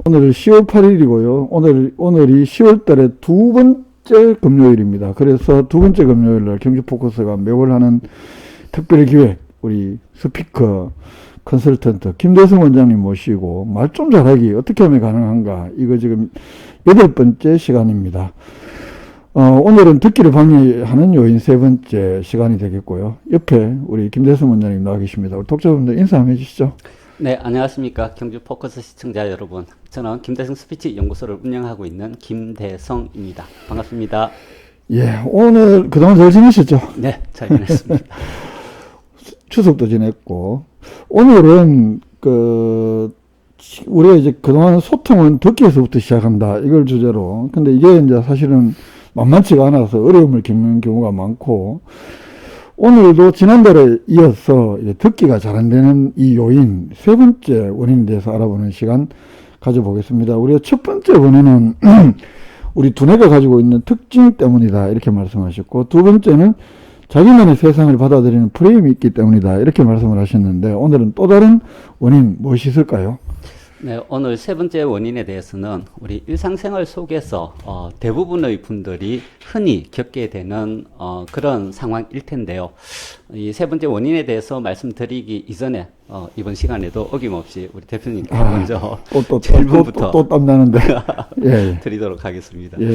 오늘 10월 8일이고요. 오늘이 10월 달의 두 번째 금요일입니다. 그래서 두 번째 금요일 날 경제포커스가 매월 하는 특별 기획, 우리 스피커 컨설턴트 김대성 원장님 모시고 말 좀 잘하기 어떻게 하면 가능한가, 이거 지금 8번째 시간입니다. 오늘은 듣기를 방해하는 요인 세 번째 시간이 되겠고요. 옆에 우리 김대성 원장님 나와 계십니다. 우리 독자분들 인사 한번 해주시죠. 네, 안녕하십니까. 경주포커스 시청자 여러분. 저는 김대성 스피치 연구소를 운영하고 있는 김대성입니다. 반갑습니다. 예, 오늘 그동안 잘 지내셨죠? 네, 잘 지냈습니다. 추석도 지냈고, 오늘은 우리가 이제 그동안 소통은 듣기에서부터 시작한다, 이걸 주제로. 근데 이게 이제 사실은 만만치가 않아서 어려움을 겪는 경우가 많고, 오늘도 지난달에 이어서 이제 듣기가 잘 안 되는 이 요인 세 번째 원인에 대해서 알아보는 시간 가져보겠습니다. 우리가 첫 번째 원인은 우리 두뇌가 가지고 있는 특징 때문이다, 이렇게 말씀하셨고, 두 번째는 자기만의 세상을 받아들이는 프레임이 있기 때문이다, 이렇게 말씀을 하셨는데, 오늘은 또 다른 원인 무엇이 있을까요? 네, 오늘 세 번째 원인에 대해서는 우리 일상생활 속에서 대부분의 분들이 흔히 겪게 되는 그런 상황일 텐데요. 이 세 번째 원인에 대해서 말씀드리기 이전에 이번 시간에도 어김없이 우리 대표님께 먼저 질문부터 또 땀나는데 예. 드리도록 하겠습니다. 예.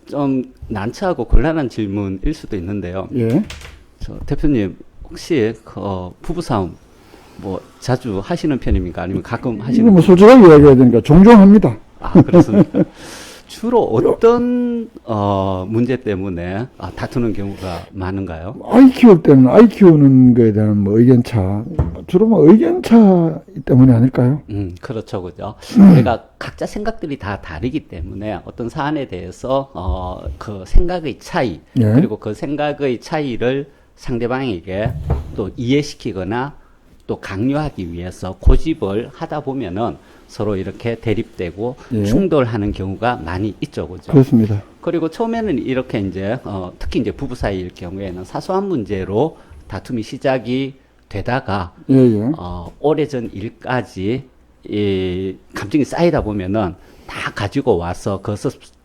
좀 난처하고 곤란한 질문일 수도 있는데요. 예. 저 대표님, 혹시 부부싸움 뭐 자주 하시는 편입니까? 아니면 가끔 하시는? 이거 뭐 솔직하게 이야기해야 되니까 종종 합니다. 아, 그렇습니까? 주로 어떤 문제 때문에 다투는 경우가 많은가요? 아이 키울 때는 아이 키우는 거에 대한 뭐 의견차, 주로 뭐 의견차 때문에 아닐까요? 그렇죠, 그죠. 우리가 각자 생각들이 다 다르기 때문에 어떤 사안에 대해서 그 생각의 차이, 예. 그리고 그 생각의 차이를 상대방에게 또 이해시키거나 또 강요하기 위해서 고집을 하다 보면은 서로 이렇게 대립되고 예. 충돌하는 경우가 많이 있죠, 그죠? 그렇습니다. 그리고 처음에는 이렇게 이제 특히 이제 부부 사이일 경우에는 사소한 문제로 다툼이 시작이 되다가 예. 오래전 일까지 이 감정이 쌓이다 보면은 다 가지고 와서 그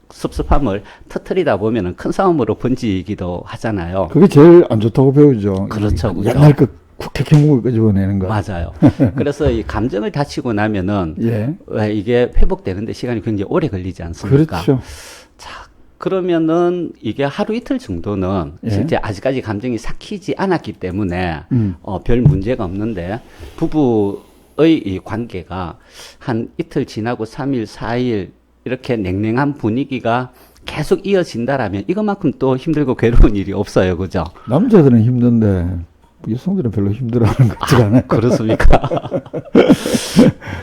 섭섭함을 터뜨리다 보면은 큰 싸움으로 번지기도 하잖아요. 그게 제일 안 좋다고 배우죠. 그렇죠, 그죠. 옛날 국회경무를 끄집어내는 거. 맞아요. 그래서 이 감정을 다치고 나면은 예. 왜 이게 회복되는데 시간이 굉장히 오래 걸리지 않습니까? 그렇죠. 자, 그러면은 이게 하루 이틀 정도는 예. 실제 아직까지 감정이 삭히지 않았기 때문에 별 문제가 없는데, 부부의 이 관계가 한 이틀 지나고 3일, 4일 이렇게 냉랭한 분위기가 계속 이어진다라면 이것만큼 또 힘들고 괴로운 일이 없어요, 그죠? 남자들은 힘든데 여성들은 별로 힘들어하는 것 같지가 않아요. 그렇습니까?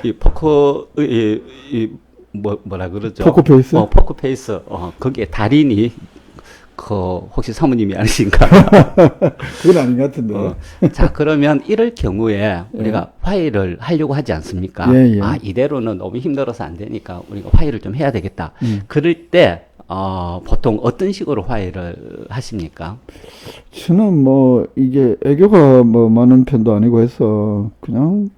이 포커, 뭐라 그러죠? 포커페이스? 포커페이스. 거기에 달인이, 혹시 사모님이 아니신가? 그건 아닌 것 같은데. 자, 그러면 이럴 경우에 우리가 화해를 하려고 하지 않습니까? 예. 이대로는 너무 힘들어서 안 되니까 우리가 화해를 좀 해야 되겠다. 그럴 때, 보통 어떤 식으로 화해를 하십니까? 저는 뭐 이게 애교가 뭐 많은 편도 아니고 해서 그냥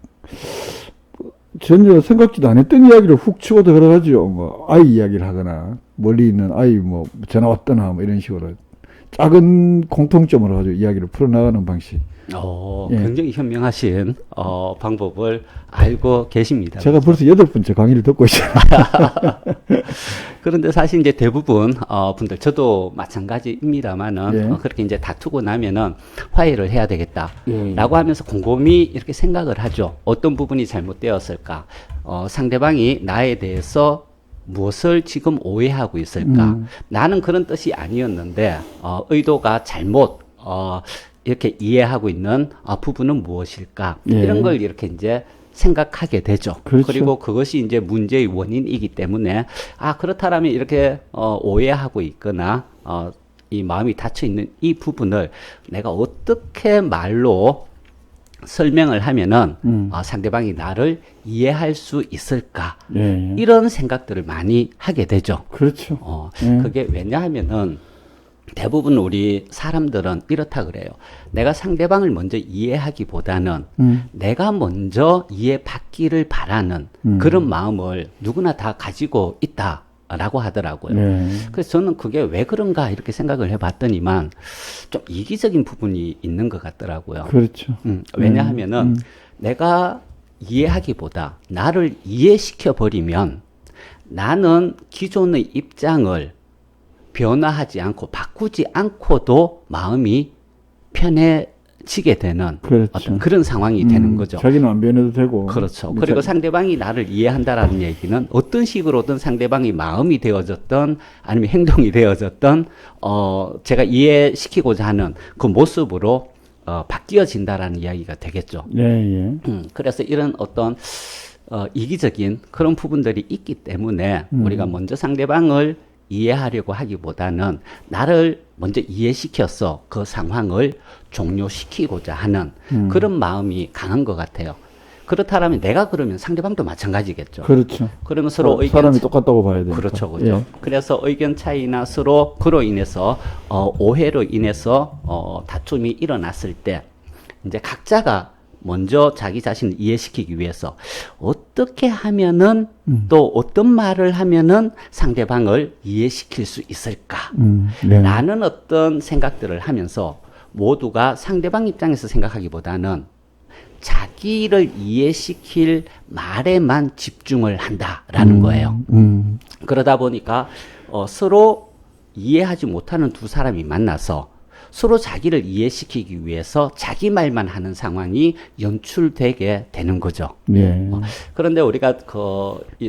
전혀 생각지도 안 했던 이야기를 훅 치고 들어가죠. 뭐 아이 이야기를 하거나 멀리 있는 아이 뭐 전화 왔더나 뭐 이런 식으로 작은 공통점으로 가지고 이야기를 풀어나가는 방식. 예. 굉장히 현명하신 방법을 알고 계십니다. 제가 벌써 8번째 강의를 듣고 있어요. 그런데 사실 이제 대부분 분들, 저도 마찬가지입니다만은 예. 그렇게 이제 다투고 나면은 화해를 해야 되겠다라고 하면서 곰곰이 이렇게 생각을 하죠. 어떤 부분이 잘못되었을까? 상대방이 나에 대해서 무엇을 지금 오해하고 있을까? 나는 그런 뜻이 아니었는데 의도가 잘못 이렇게 이해하고 있는 부분은 무엇일까? 예. 이런 걸 이렇게 이제 생각하게 되죠. 그렇죠. 그리고 그것이 이제 문제의 원인이기 때문에 그렇다라면 이렇게 오해하고 있거나 이 마음이 닫혀 있는 이 부분을 내가 어떻게 말로 설명을 하면은 상대방이 나를 이해할 수 있을까? 예. 이런 생각들을 많이 하게 되죠. 그렇죠. 그게 왜냐하면은 대부분 우리 사람들은 이렇다 그래요. 내가 상대방을 먼저 이해하기보다는 내가 먼저 이해받기를 바라는 그런 마음을 누구나 다 가지고 있다라고 하더라고요. 네. 그래서 저는 그게 왜 그런가 이렇게 생각을 해봤더니만 좀 이기적인 부분이 있는 것 같더라고요. 그렇죠. 왜냐하면은 내가 이해하기보다 나를 이해시켜 버리면 나는 기존의 입장을 변화하지 않고 바꾸지 않고도 마음이 편해지게 되는 그렇죠. 어떤 그런 상황이 되는 거죠. 자기는 안 변해도 되고. 그렇죠. 근데 그리고 상대방이 나를 이해한다라는 얘기는 어떤 식으로든 상대방이 마음이 되어졌던 아니면 행동이 되어졌던 제가 이해시키고자 하는 그 모습으로 바뀌어진다라는 이야기가 되겠죠. 예, 예. 그래서 이런 어떤 이기적인 그런 부분들이 있기 때문에 우리가 먼저 상대방을 이해하려고 하기보다는 나를 먼저 이해시켜서 그 상황을 종료시키고자 하는 그런 마음이 강한 것 같아요. 그렇다면 내가 그러면 상대방도 마찬가지겠죠. 그렇죠. 그러면 서로 의견 사람이 똑같다고 봐야 되니까. 그렇죠, 그렇죠. 예. 그래서 의견 차이나 서로 그로 인해서 오해로 인해서 다툼이 일어났을 때 이제 각자가 먼저 자기 자신을 이해시키기 위해서 어떻게 하면은 또 어떤 말을 하면은 상대방을 이해시킬 수 있을까? 네. 라는 어떤 생각들을 하면서 모두가 상대방 입장에서 생각하기보다는 자기를 이해시킬 말에만 집중을 한다라는 거예요. 그러다 보니까 서로 이해하지 못하는 두 사람이 만나서 서로 자기를 이해시키기 위해서 자기 말만 하는 상황이 연출되게 되는 거죠. 예. 그런데 우리가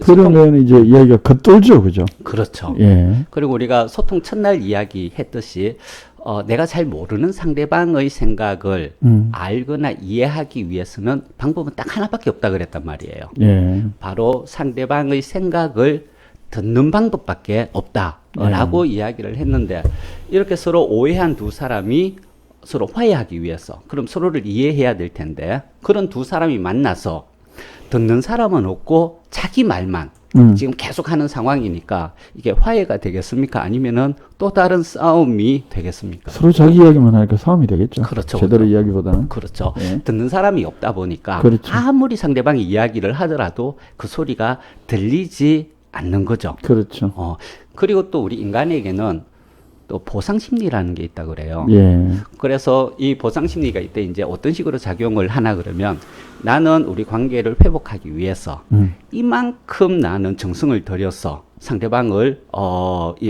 그러면 이제 이야기가 겉돌죠, 그죠? 그렇죠. 예. 그리고 우리가 소통 첫날 이야기했듯이 내가 잘 모르는 상대방의 생각을 알거나 이해하기 위해서는 방법은 딱 하나밖에 없다 그랬단 말이에요. 예. 바로 상대방의 생각을 듣는 방법밖에 없다라고 이야기를 했는데 이렇게 서로 오해한 두 사람이 서로 화해하기 위해서 그럼 서로를 이해해야 될 텐데 그런 두 사람이 만나서 듣는 사람은 없고 자기 말만 지금 계속 하는 상황이니까 이게 화해가 되겠습니까? 아니면은 또 다른 싸움이 되겠습니까? 서로 자기 이야기만 하니까 싸움이 되겠죠. 그렇죠. 제대로 그렇죠. 이야기보다는. 그렇죠. 예. 듣는 사람이 없다 보니까 그렇죠. 아무리 상대방이 이야기를 하더라도 그 소리가 들리지 않는 거죠. 그렇죠. 그리고 또 우리 인간에게는 또 보상심리라는 게 있다 그래요. 예. 그래서 이 보상심리가 이때 이제 어떤 식으로 작용을 하나 그러면 나는 우리 관계를 회복하기 위해서 이만큼 나는 정성을 들여서 상대방을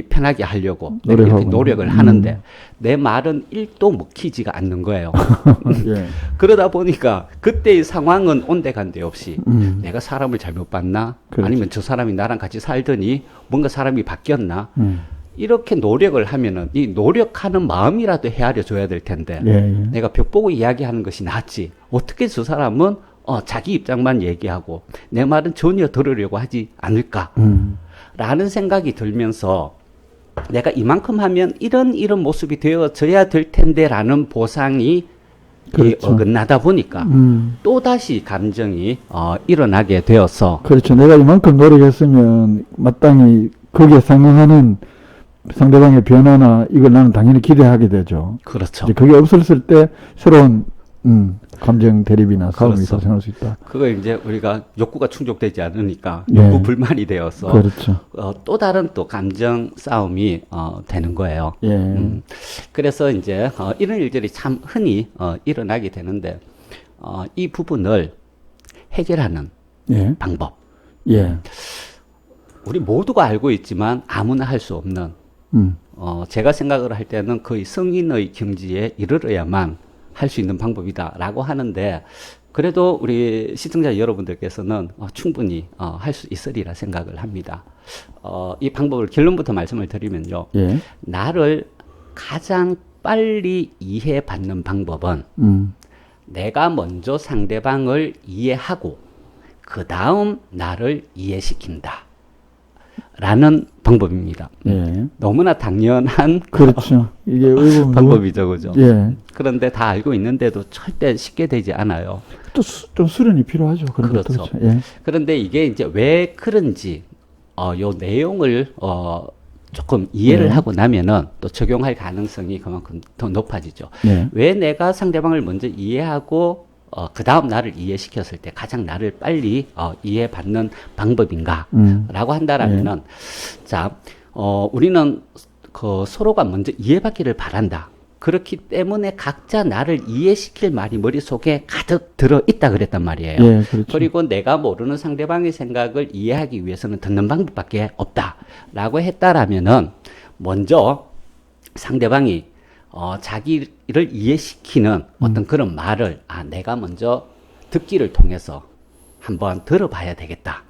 편하게 하려고 내가 이렇게 노력을 하는데 내 말은 1도 먹히지가 않는 거예요. 예. 그러다 보니까 그때의 상황은 온데간데 없이 내가 사람을 잘못 봤나? 그렇죠. 아니면 저 사람이 나랑 같이 살더니 뭔가 사람이 바뀌었나? 이렇게 노력을 하면은 이 노력하는 마음이라도 헤아려 줘야 될 텐데 예. 내가 벽 보고 이야기하는 것이 낫지. 어떻게 저 사람은 자기 입장만 얘기하고 내 말은 전혀 들으려고 하지 않을까? 라는 생각이 들면서 내가 이만큼 하면 이런 모습이 되어져야 될 텐데라는 보상이 그렇죠. 어긋나다 보니까 또다시 감정이 일어나게 되어서 그렇죠. 내가 이만큼 노력했으면 마땅히 거기에 상응하는 상대방의 변화나 이걸 나는 당연히 기대하게 되죠. 그렇죠. 이제 그게 없었을 때 새로운 감정 대립이나 싸움이 그렇죠. 발생할 수 있다. 그걸 이제 우리가 욕구가 충족되지 않으니까 예. 욕구 불만이 되어서 그렇죠. 또 다른 또 감정 싸움이 되는 거예요. 예. 그래서 이제 이런 일들이 참 흔히 일어나게 되는데 이 부분을 해결하는 예. 방법. 예. 우리 모두가 알고 있지만 아무나 할 수 없는 제가 생각을 할 때는 거의 성인의 경지에 이르러야만 할 수 있는 방법이다라고 하는데 그래도 우리 시청자 여러분들께서는 충분히 할 수 있으리라 생각을 합니다. 이 방법을 결론부터 말씀을 드리면요. 예. 나를 가장 빨리 이해받는 방법은 내가 먼저 상대방을 이해하고 그 다음 나를 이해시킨다. 라는 방법입니다. 예. 너무나 당연한 그렇죠. 이게 의무 방법이죠, 그죠? 예. 그런데 다 알고 있는데도 절대 쉽게 되지 않아요. 또 좀 수련이 필요하죠. 그런 그렇죠. 것도 그렇죠. 예. 그런데 이게 이제 왜 그런지, 요 내용을, 조금 이해를 네. 하고 나면은 또 적용할 가능성이 그만큼 더 높아지죠. 네. 왜 내가 상대방을 먼저 이해하고 그 다음 나를 이해시켰을 때 가장 나를 빨리 이해받는 방법인가라고 한다라면은 자, 우리는 그 서로가 먼저 이해받기를 바란다. 그렇기 때문에 각자 나를 이해시킬 말이 머릿속에 가득 들어있다 그랬단 말이에요. 예, 그렇죠. 그리고 내가 모르는 상대방의 생각을 이해하기 위해서는 듣는 방법밖에 없다라고 했다라면은 먼저 상대방이 자기를 이해시키는 어떤 그런 말을 내가 먼저 듣기를 통해서 한번 들어봐야 되겠다.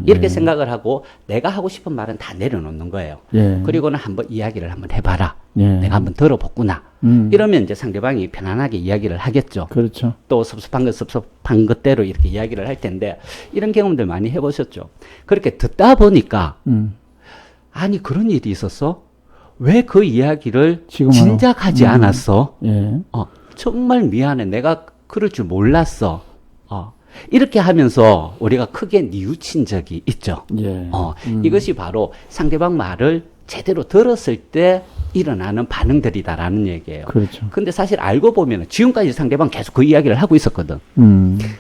이렇게 예. 생각을 하고 내가 하고 싶은 말은 다 내려놓는 거예요. 예. 그리고는 한번 이야기를 한번 해봐라. 예. 내가 한번 들어봤구나. 이러면 이제 상대방이 편안하게 이야기를 하겠죠. 그렇죠. 또 섭섭한 것대로 이렇게 이야기를 할 텐데 이런 경험들 많이 해보셨죠. 그렇게 듣다 보니까 아니 그런 일이 있었어? 왜 그 이야기를 지금 진작하지 않았어? 예. 정말 미안해. 내가 그럴 줄 몰랐어. 이렇게 하면서 우리가 크게 뉘우친 적이 있죠. 예. 이것이 바로 상대방 말을 제대로 들었을 때 일어나는 반응들이다라는 얘기예요. 그렇죠. 근데 사실 알고 보면 지금까지 상대방 계속 그 이야기를 하고 있었거든.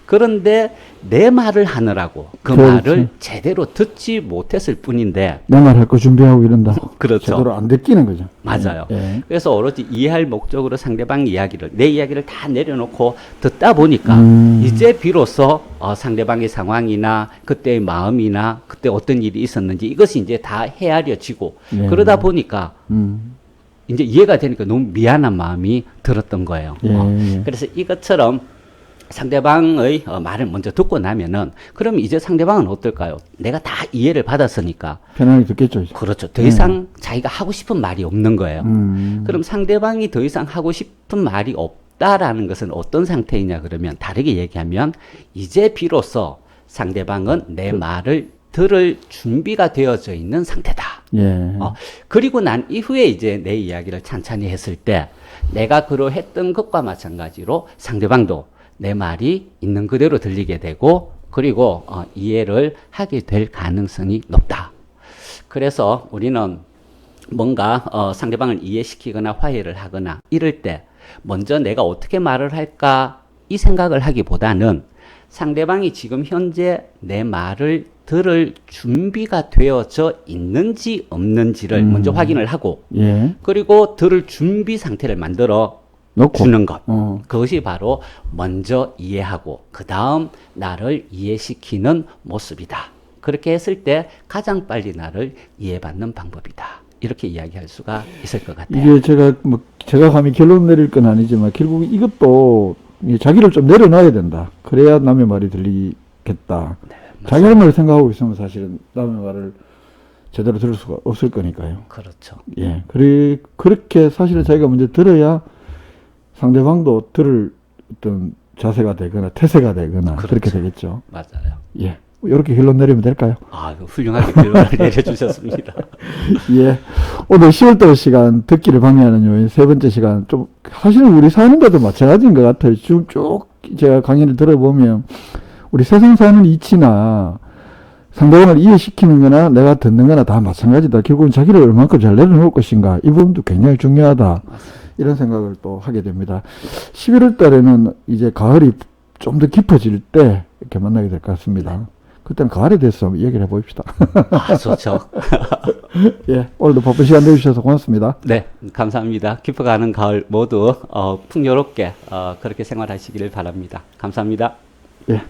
그런데 내 말을 하느라고 그 그렇지. 말을 제대로 듣지 못했을 뿐인데 내 말 할 거 준비하고 이런다. 그렇죠. 제대로 안 듣기는 거죠. 맞아요. 예. 그래서 오로지 이해할 목적으로 상대방 이야기를 내 이야기를 다 내려놓고 듣다 보니까 이제 비로소 상대방의 상황이나 그때의 마음이나 그때 어떤 일이 있었는지 이것이 이제 다 헤아려지고 예. 그러다 보니까 이제 이해가 되니까 너무 미안한 마음이 들었던 거예요. 예, 예. 그래서 이것처럼 상대방의 말을 먼저 듣고 나면은 그럼 이제 상대방은 어떨까요? 내가 다 이해를 받았으니까 편하게 듣겠죠. 이제. 그렇죠. 더 이상 자기가 하고 싶은 말이 없는 거예요. 그럼 상대방이 더 이상 하고 싶은 말이 없다라는 것은 어떤 상태이냐 그러면 다르게 얘기하면 이제 비로소 상대방은 내 말을 들을 준비가 되어져 있는 상태다. 예. 그리고 난 이후에 이제 내 이야기를 찬찬히 했을 때 내가 그러했던 것과 마찬가지로 상대방도 내 말이 있는 그대로 들리게 되고 그리고 이해를 하게 될 가능성이 높다. 그래서 우리는 뭔가 상대방을 이해시키거나 화해를 하거나 이럴 때 먼저 내가 어떻게 말을 할까 이 생각을 하기보다는 상대방이 지금 현재 내 말을 들을 준비가 되어져 있는지 없는지를 먼저 확인을 하고 예. 그리고 들을 준비 상태를 만들어 놓고. 주는 것. 어. 그것이 바로 먼저 이해하고 그 다음 나를 이해시키는 모습이다. 그렇게 했을 때 가장 빨리 나를 이해받는 방법이다. 이렇게 이야기할 수가 있을 것 같아요. 이게 제가 감히 결론 내릴 건 아니지만 결국 이것도 자기를 좀 내려놔야 된다. 그래야 남의 말이 들리겠다. 자기 할 말을 생각하고 있으면 사실은 남의 말을 제대로 들을 수가 없을 거니까요. 그렇죠. 예. 그렇게 사실은 자기가 먼저 들어야 상대방도 들을 어떤 자세가 되거나 태세가 되거나 그렇죠. 그렇게 되겠죠. 맞아요. 예. 이렇게 결론 내리면 될까요? 훌륭하게 결론을 내려주셨습니다. 예. 오늘 10월달 시간 듣기를 방해하는 요인 세 번째 시간 좀 사실은 우리 사는 것도 마찬가지인 것 같아요. 지금 쭉 제가 강의를 들어보면 우리 세상 사는 이치나 상대방을 이해시키는 거나 내가 듣는 거나 다 마찬가지다. 결국은 자기를 얼만큼 잘 내려놓을 것인가 이 부분도 굉장히 중요하다. 이런 생각을 또 하게 됩니다. 11월 달에는 이제 가을이 좀 더 깊어질 때 이렇게 만나게 될 것 같습니다. 그때는 가을에 대해서 한번 얘기를 해봅시다. 좋죠. 예, 오늘도 바쁜 시간 내주셔서 고맙습니다. 네, 감사합니다. 깊어가는 가을 모두 풍요롭게 그렇게 생활하시기를 바랍니다. 감사합니다. 예.